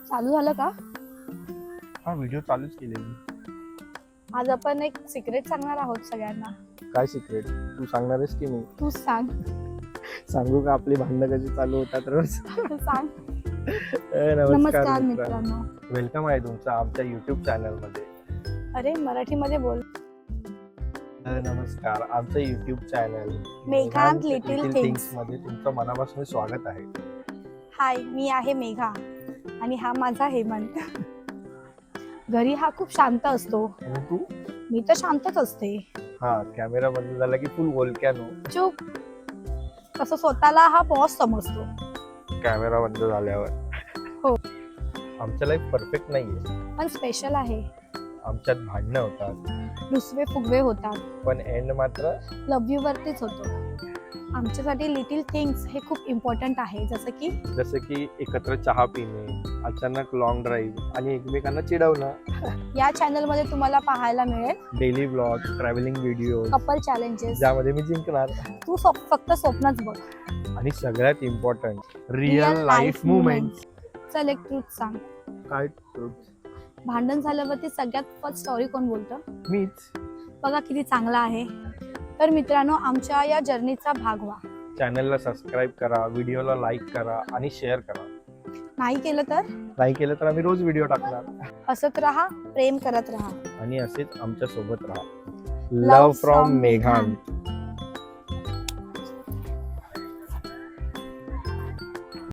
चालू झालं का? हा व्हिडिओ चालूच केलेली. आज आपण एक सिक्रेट सांगणार आहोत सगळ्यांना. काय सिक्रेट? तू सांगणार आहेस की मी तूच सांग. सांगू का? आपली भांडणं कशी चालू होतात रोज. सांग. नमस्कार नमस्कार मित्रांनो, मित्रांनो. वेलकम आहे तुमचं आमच्या युट्यूब चॅनल मध्ये. अरे मराठीमध्ये बोल. नमस्कार, आमचं युट्यूब चॅनल मेघांत लिटिल थिंग्स मध्ये तुमचं मनापासून स्वागत आहे. हाय, मी आहे मेघा आणि हा माझा हेमंत. घरी हा खूप शांत असतो. आणि तू? मी तर शांतच असते. हा, कॅमेरा बंद झाला की फुल बोलक्यानो. चुप. तसं स्वतःला हा बॉस समजतो. कॅमेरा बंद झाल्यावर. हो. आमचं लाईफ परफेक्ट नाहीये. पण स्पेशल आहे. आमच्यात भांडणं होतात, दुसरे फुगवे होतात. पण एंड मात्र लव्ह यू वरतीच होतो. आमच्यासाठी लिटिल थिंग्स हे खूप इम्पॉर्टंट आहे. जसं की एकत्र चहा पिणे, अचानक लॉंग ड्राईव्ह आणि एकमेकांना चिडवणं. या चॅनल मध्ये तुम्हाला पाहायला मिळेल daily vlog, travelling video, couple challenges, ज्यामध्ये मी जिंकणार. तू फक्त स्वप्नच बघ. आणि सगळ्यात इम्पॉर्टंट रिअल लाईफ मुवमेंट. चल एक ट्रूथ सांग. काय truth? भांडण झाल्यावरती सगळ्यात फर्स्ट सॉरी कोण बोलतं? मीच. बघा किती चांगला आहे. तर मित्रांनो, आमच्या या जर्नीचा भाग व्हा. चॅनलला सबस्क्राईब करा, व्हिडिओला लाईक करा आणि शेअर करा. नाही केलं तर आम्ही रोज व्हिडिओ टाकणार. हसत राहा, प्रेम करत राहा आणि असेच आमच्या सोबत राहा. Love love from from मेघांत.